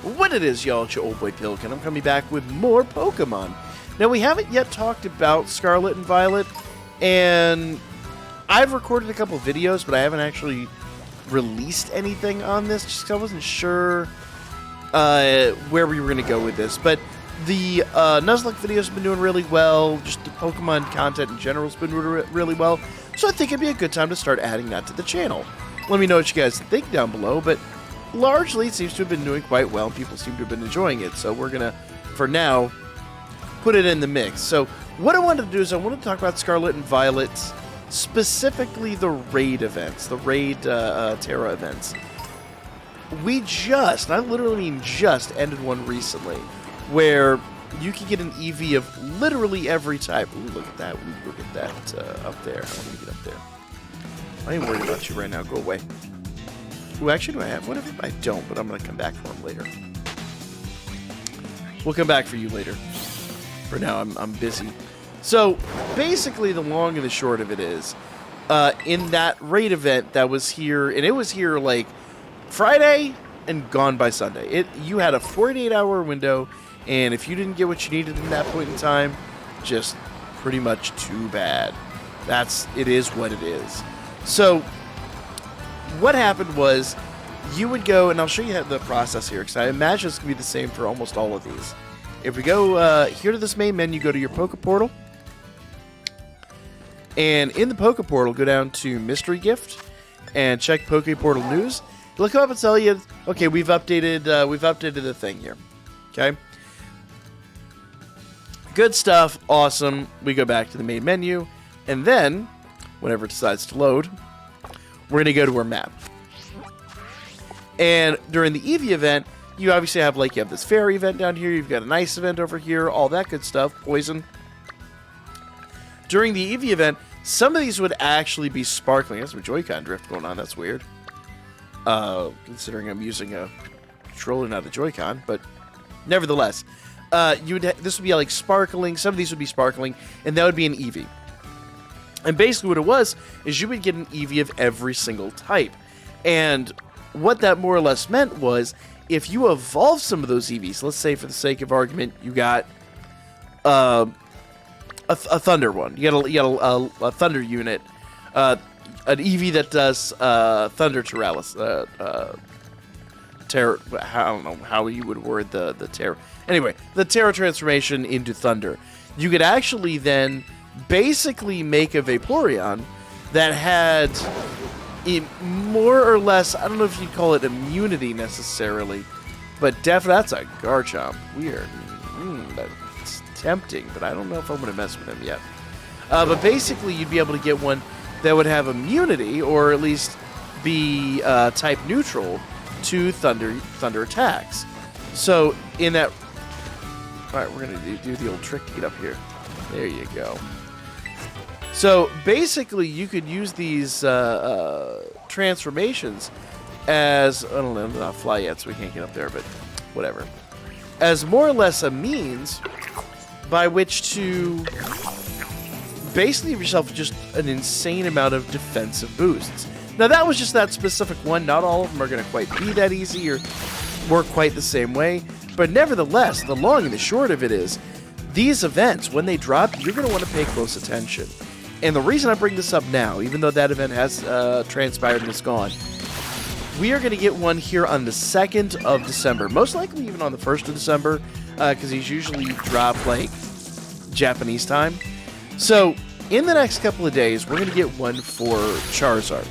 What it is, y'all, it's your old boy Pilk, and I'm coming back with more Pokemon. Now, we haven't yet talked about Scarlet and Violet, and I've recorded a couple videos, but I haven't actually released anything on this, just because I wasn't sure where we were going to go with this. But the Nuzlocke videos have been doing really well, just the Pokemon content in general has been really well, so I think it'd be a good time to start adding that to the channel. Let me know what you guys think down below, but largely it seems to have been doing quite well, and people seem to have been enjoying it, so we're going to, for now, put it in the mix. So what I wanted to do is I wanted to talk about Scarlet and Violet, specifically the raid events, the raid Tera events. We just, I literally mean just, ended one recently, where you can get an EV of literally every type. Ooh, look at that. Ooh, look at that up there. I'm going to get up there. I ain't worried about you right now. Go away. Ooh, actually, do I have one of them? I don't, but I'm going to come back for them later. We'll come back for you later. For now, I'm busy. So, basically, the long and the short of it is, in that raid event that was here, and it was here, like, Friday and gone by Sunday. You had a 48-hour window, and if you didn't get what you needed in that point in time, just pretty much too bad. It is what it is. So, what happened was, you would go, and I'll show you the process here, because I imagine it's going to be the same for almost all of these. If we go here to this main menu, go to your Poke Portal, and in the Poke Portal, go down to Mystery Gift, and check Poke Portal News. It'll come up and tell you, okay, we've updated the thing here, okay? Good stuff, awesome. We go back to the main menu, and then, whenever it decides to load, we're going to go to our map. And during the Eevee event, you obviously have, like, you have this fairy event down here, you've got an ice event over here, all that good stuff, poison. During the Eevee event, some of these would actually be sparkling. There's some Joy-Con drift going on, that's weird. Considering I'm using a controller, not a Joy-Con, but nevertheless, this would be, like, sparkling, some of these would be sparkling, and that would be an Eevee. And basically what it was, is you would get an Eevee of every single type. And what that more or less meant was, if you evolve some of those Eevees, let's say for the sake of argument, you got a Thunder one. You got a Thunder unit, an Eevee that does Thunder Teralis. Tera, I don't know how you would word the Tera. Anyway, the Tera transformation into Thunder. You could actually then basically make a Vaporeon that had more or less, I don't know if you'd call it immunity necessarily, but that's a Garchomp. Weird. That's tempting, but I don't know if I'm going to mess with him yet. But basically, you'd be able to get one that would have immunity, or at least be type neutral to thunder attacks. So in that, all right, we're going to do the old trick to get up here. There you go. So basically, you could use these transformations as, I don't know, not fly yet, so we can't get up there, but whatever, as more or less a means by which to basically give yourself just an insane amount of defensive boosts. Now, that was just that specific one. Not all of them are going to quite be that easy or work quite the same way, but nevertheless, the long and the short of it is, these events, when they drop, you're going to want to pay close attention. And the reason I bring this up now, even though that event has transpired and is gone, we are going to get one here on the 2nd of December. Most likely even on the 1st of December, because these usually drop, like, Japanese time. So, in the next couple of days, we're going to get one for Charizard.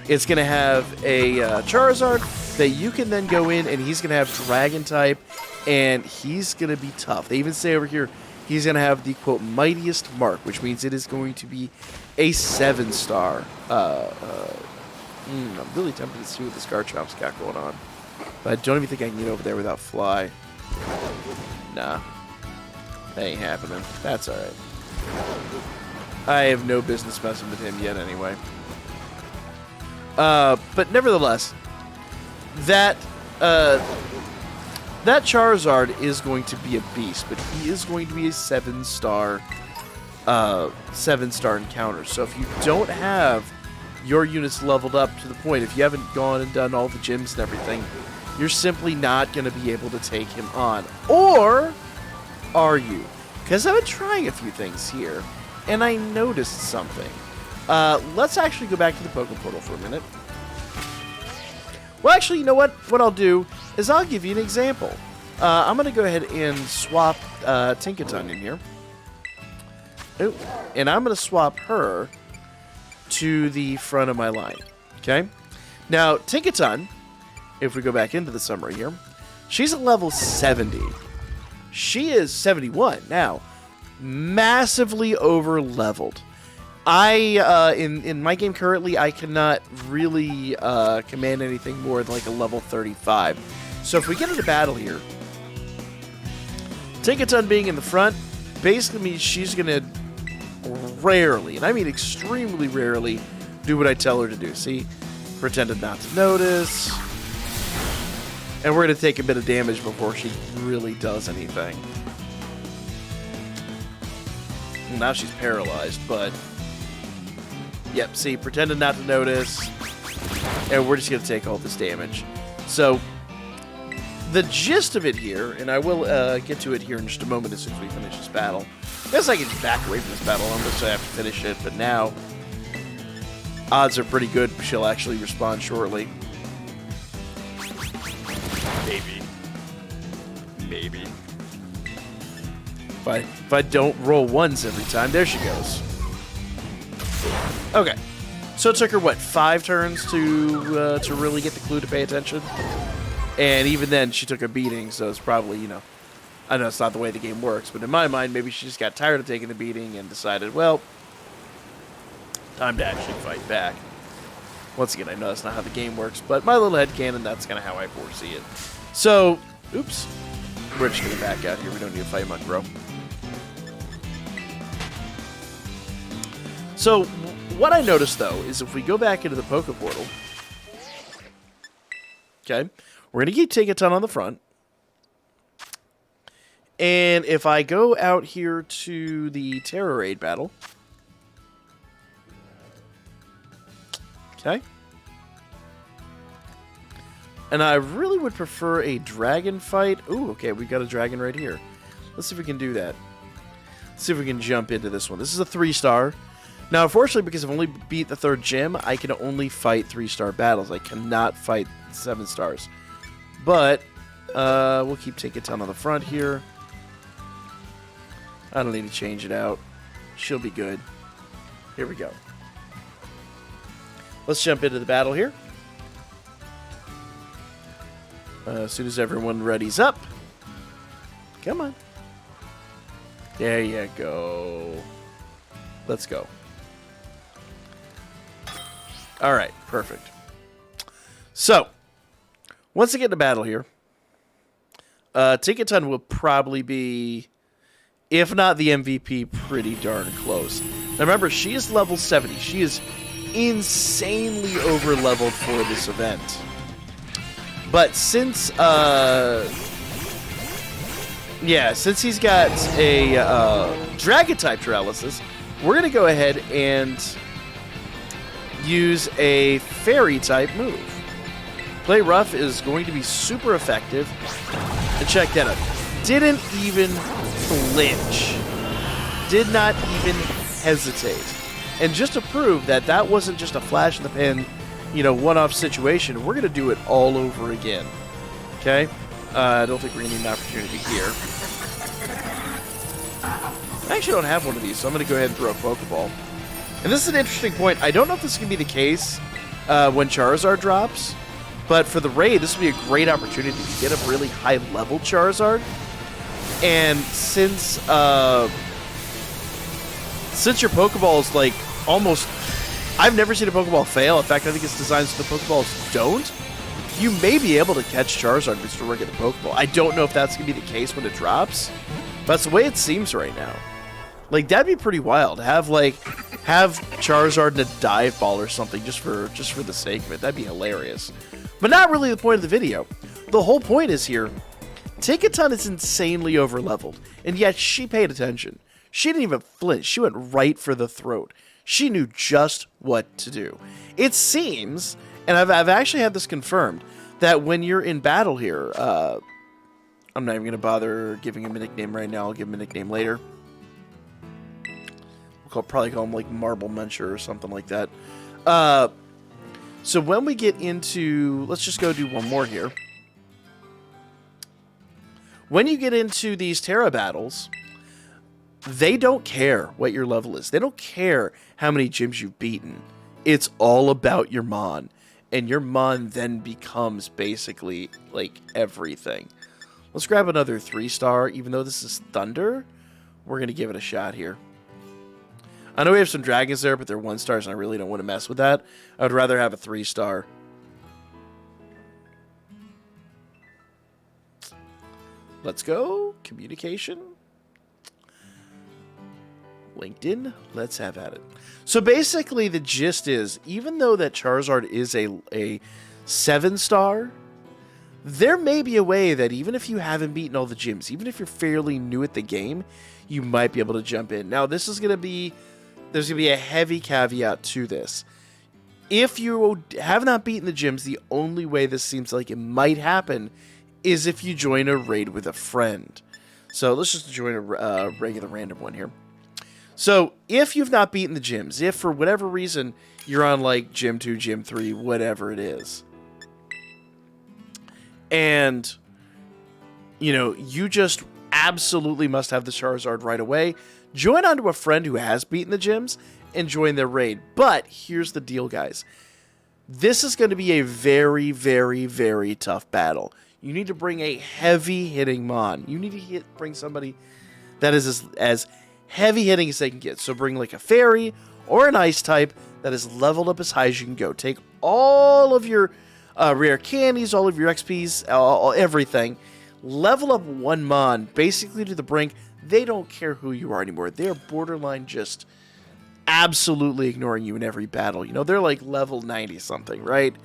It's going to have a Charizard that you can then go in, and he's going to have Dragon type, and he's going to be tough. They even say over here, he's going to have the, quote, mightiest mark, which means it is going to be a 7-star. I'm really tempted to see what this Garchomp's got going on. But I don't even think I can get over there without Fly. Nah. That ain't happening. That's alright. I have no business messing with him yet anyway. But nevertheless, that Charizard is going to be a beast, but he is going to be a 7-star encounter. So if you don't have your units leveled up to the point, if you haven't gone and done all the gyms and everything, you're simply not going to be able to take him on. Or are you? Because I've been trying a few things here, and I noticed something. Let's actually go back to the Poke Portal for a minute. Well, actually, you know what? What I'll do is I'll give you an example. I'm going to go ahead and swap Tinkaton in here. Ooh, and I'm going to swap her to the front of my line. Okay? Now, Tinkaton, if we go back into the summary here, she's at level 70. She is 71 now. Massively over-leveled. In my game currently, I cannot really command anything more than like a level 35. So if we get into battle here, Tinkaton being in the front basically means she's going to rarely, and I mean extremely rarely, do what I tell her to do. See? Pretended not to notice. And we're going to take a bit of damage before she really does anything. Now she's paralyzed, but... Yep, see, pretended not to notice. And we're just going to take all this damage. So, the gist of it here, and I will get to it here in just a moment as soon as we finish this battle. I guess I can just back away from this battle unless I have to finish it, but now... odds are pretty good she'll actually respond shortly. Maybe. If I don't roll ones every time, there she goes. Okay. So it took her, what, 5 turns to really get the clue to pay attention? And even then, she took a beating, so it's probably, you know... I know it's not the way the game works, but in my mind, maybe she just got tired of taking the beating and decided, well... time to actually fight back. Once again, I know that's not how the game works, but my little headcanon, that's kind of how I foresee it. So, oops. We're just going to back out here. We don't need to fight much, bro. So, what I noticed, though, is if we go back into the Poke Portal, okay, we're going to keep Tinkaton on the front. And if I go out here to the Tera raid battle, okay. And I really would prefer a dragon fight. Ooh, okay, we've got a dragon right here. Let's see if we can do that. Let's see if we can jump into this one. This is a 3-star. Now, unfortunately, because I've only beat the 3rd gym, I can only fight 3-star battles. I cannot fight 7 stars. But, we'll keep Tinkaton on the front here. I don't need to change it out. She'll be good. Here we go. Let's jump into the battle here. As soon as everyone readies up. Come on. There you go. Let's go. Alright, perfect. So, once I get into battle here, Tinkaton will probably be, if not the MVP, pretty darn close. Now remember, she is level 70. She is insanely over-leveled for this event. But since, since he's got a Dragon-type paralysis, we're going to go ahead and use a Fairy-type move. Play Rough is going to be super effective. And check that out. Didn't even flinch. Did not even hesitate. And just to prove that that wasn't just a flash in the pan, you know, one-off situation, we're going to do it all over again. Okay? I don't think we're going to need an opportunity here. I actually don't have one of these, so I'm going to go ahead and throw a Pokeball. And this is an interesting point. I don't know if this is going to be the case when Charizard drops, but for the raid, this would be a great opportunity to get a really high-level Charizard. And since your Pokeball is like almost... I've never seen a Pokeball fail. In fact, I think it's designed so the Pokeballs don't. You may be able to catch Charizard if you still work at the Pokeball. I don't know if that's going to be the case when it drops, but that's the way it seems right now. Like, that'd be pretty wild. Have Charizard in a dive ball or something just for the sake of it. That'd be hilarious. But not really the point of the video. The whole point is here, Tinkaton is insanely over-leveled, and yet she paid attention. She didn't even flinch. She went right for the throat. She knew just what to do. It seems, and I've actually had this confirmed, that when you're in battle here, I'm not even going to bother giving him a nickname right now. I'll give him a nickname later. We'll probably call him like Marble Muncher or something like that. So when we get into... Let's just go do one more here. When you get into these Tera battles, they don't care what your level is. They don't care how many gyms you've beaten. It's all about your Mon. And your Mon then becomes basically like everything. Let's grab another 3-star. Even though this is Thunder, we're going to give it a shot here. I know we have some dragons there, but they're 1-stars, and I really don't want to mess with that. I would rather have a 3-star. Let's go. Communication. LinkedIn. Let's have at it. So basically, the gist is, even though that Charizard is a 7-star, there may be a way that even if you haven't beaten all the gyms, even if you're fairly new at the game, you might be able to jump in. Now, this is going to be... There's going to be a heavy caveat to this. If you have not beaten the gyms, the only way this seems like it might happen is if you join a raid with a friend. So let's just join a regular random one here. So if you've not beaten the gyms, if for whatever reason you're on like Gym 2, Gym 3, whatever it is, and you know, you just absolutely must have the Charizard right away, join onto a friend who has beaten the gyms and join their raid. But here's the deal, guys. This is going to be a very, very, very tough battle. You need to bring a heavy-hitting Mon. You need to bring somebody that is as heavy-hitting as they can get. So bring like a Fairy or an Ice type that is leveled up as high as you can go. Take all of your rare candies, all of your XPs, everything. Level up one Mon, basically to the brink. They don't care who you are anymore. They're borderline just absolutely ignoring you in every battle. You know, they're like level 90-something, right?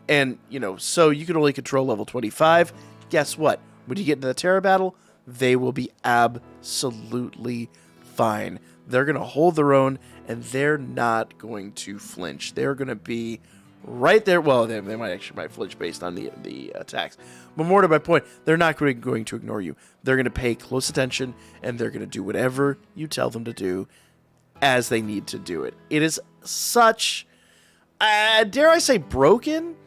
And, you know, so you can only control level 25. Guess what? When you get into the Tera battle, they will be absolutely fine. They're going to hold their own, and they're not going to flinch. They're going to be right there. Well, they might flinch based on the attacks. But more to my point, they're not going to ignore you. They're going to pay close attention, and they're going to do whatever you tell them to do as they need to do it. It is such, dare I say, broken.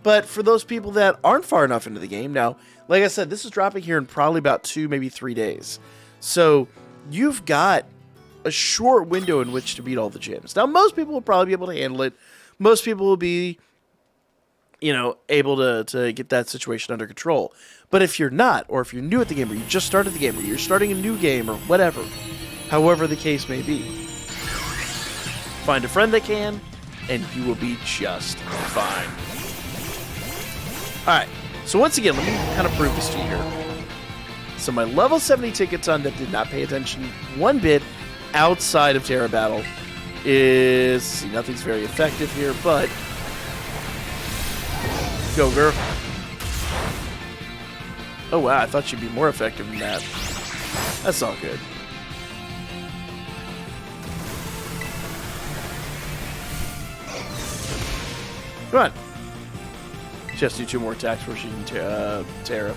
But for those people that aren't far enough into the game, now, like I said, this is dropping here in probably about 2, maybe 3 days. So you've got a short window in which to beat all the gyms. Now, most people will probably be able to handle it. Most people will be, you know, able to get that situation under control. But if you're not, or if you're new at the game, or you just started the game, or you're starting a new game, or whatever, however the case may be, find a friend that can, and you will be just fine. Alright, so once again, let me kind of prove this to you here. So my level 70 Ticketon that did not pay attention one bit outside of Tera Battle is... See, nothing's very effective here, but... Go, girl. Oh, wow, I thought she'd be more effective than that. That's all good. Come on. Just do 2 more attacks before she can Tera.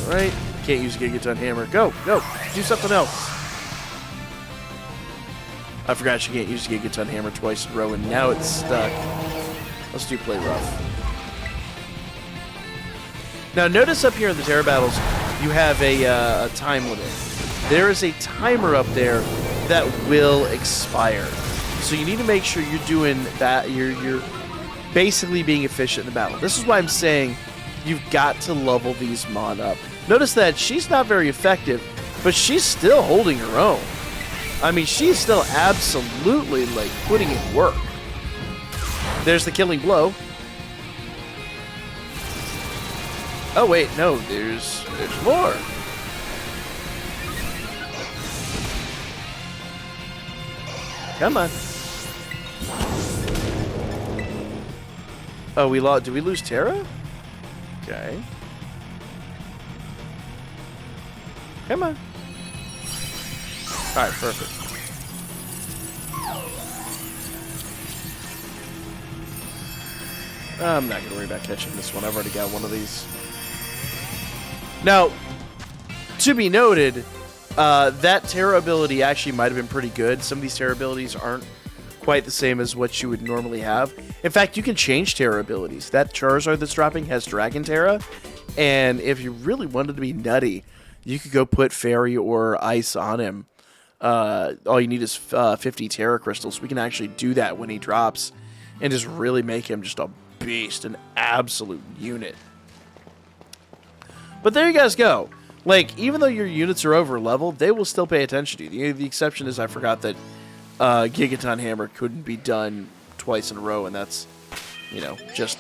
Alright. Can't use a Gigaton Hammer. Go! Go! Do something else. I forgot she can't use a Gigaton Hammer twice in a row, and now it's stuck. Let's do Play Rough. Now, notice up here in the Tera battles, you have a time limit. There is a timer up there that will expire. So you need to make sure you're doing that. You're basically being efficient in the battle. This is why I'm saying you've got to level these Mon up. Notice that she's not very effective, but she's still holding her own. I mean, she's still absolutely, like, putting in work. There's the killing blow. Oh, wait, no, there's more. Come on. Oh, we lost. Did we lose Tera? Okay. Come on. Alright, perfect. I'm not going to worry about catching this one. I've already got one of these. Now, to be noted, that Tera ability actually might have been pretty good. Some of these Tera abilities aren't quite the same as what you would normally have. In fact, you can change Tera abilities. That Charizard that's dropping has Dragon Tera, and if you really wanted to be nutty, you could go put Fairy or Ice on him. All you need is 50 Tera Crystals. We can actually do that when he drops and just really make him just a beast, an absolute unit. But there you guys go. Like, even though your units are over leveled, they will still pay attention to you. The exception is I forgot that Gigaton Hammer couldn't be done twice in a row, and that's, you know, just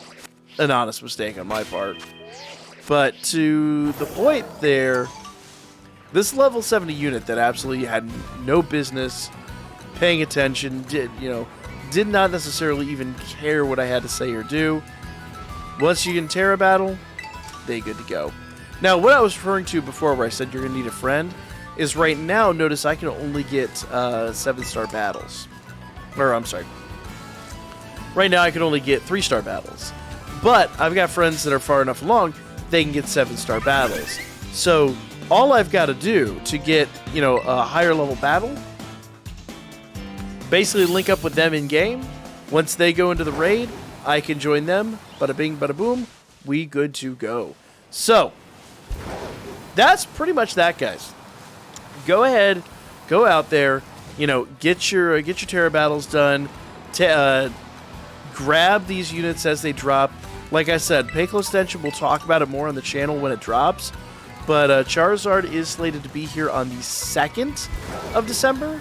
an honest mistake on my part. But to the point there, this level 70 unit that absolutely had no business paying attention, did not necessarily even care what I had to say or do. Once you can Tera battle, they good to go. Now, what I was referring to before where I said you're going to need a friend is right now, notice I can only get 7-star battles. Or, I'm sorry. Right now I can only get 3-star battles. But I've got friends that are far enough along, they can get 7-star battles. So, all I've got to do to get, a higher level battle, basically link up with them in game. Once they go into the raid, I can join them. Bada bing, bada boom. We good to go. So, that's pretty much that, guys. Go ahead, go out there, get your Tera battles done. Grab these units as they drop. Like I said, pay close attention. We'll talk about it more on the channel when it drops. But Charizard is slated to be here on the 2nd of December.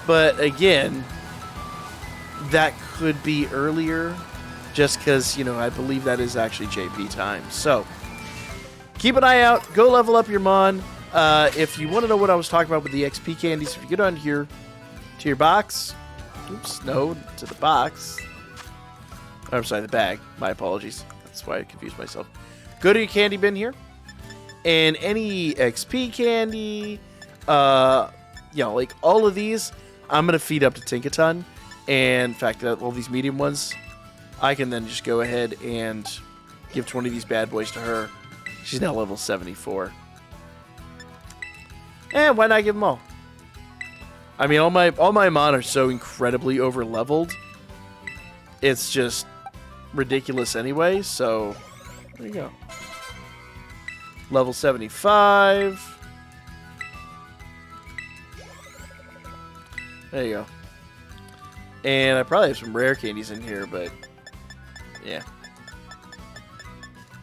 But again, that could be earlier, just because I believe that is actually JP time. So keep an eye out. Go level up your Mon. If you want to know what I was talking about with the XP candies, if you get on here to your box, to the box. I'm sorry, the bag. My apologies. That's why I confused myself. Go to your candy bin here, and any XP candy, like all of these, I'm gonna feed up to Tinkaton. And in fact, all these medium ones, I can then just go ahead and give 20 of these bad boys to her. She's now level 74. And why not give them all? I mean, all my Mon are so incredibly over leveled. It's just ridiculous anyway. So there you go. Level 75. There you go. And I probably have some rare candies in here, but yeah.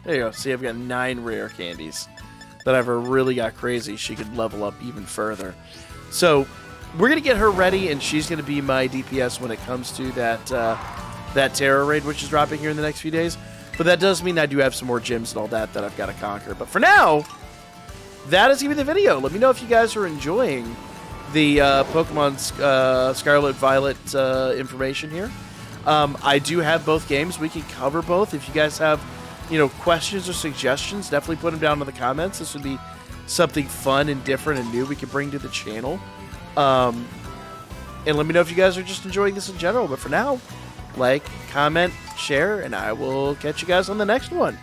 There you go. See, I've got 9 rare candies. That I've really got crazy. She could level up even further. So we're going to get her ready, and she's going to be my DPS when it comes to that Tera raid, which is dropping here in the next few days. But that does mean I do have some more gyms and all that I've got to conquer. But for now, that is going to be the video. Let me know if you guys are enjoying the Pokemon Scarlet Violet information here. I do have both games. We can cover both. If you guys have questions or suggestions, definitely put them down in the comments. This would be something fun and different and new we could bring to the channel. And let me know if you guys are just enjoying this in general. But for now, like, comment, share, and I will catch you guys on the next one.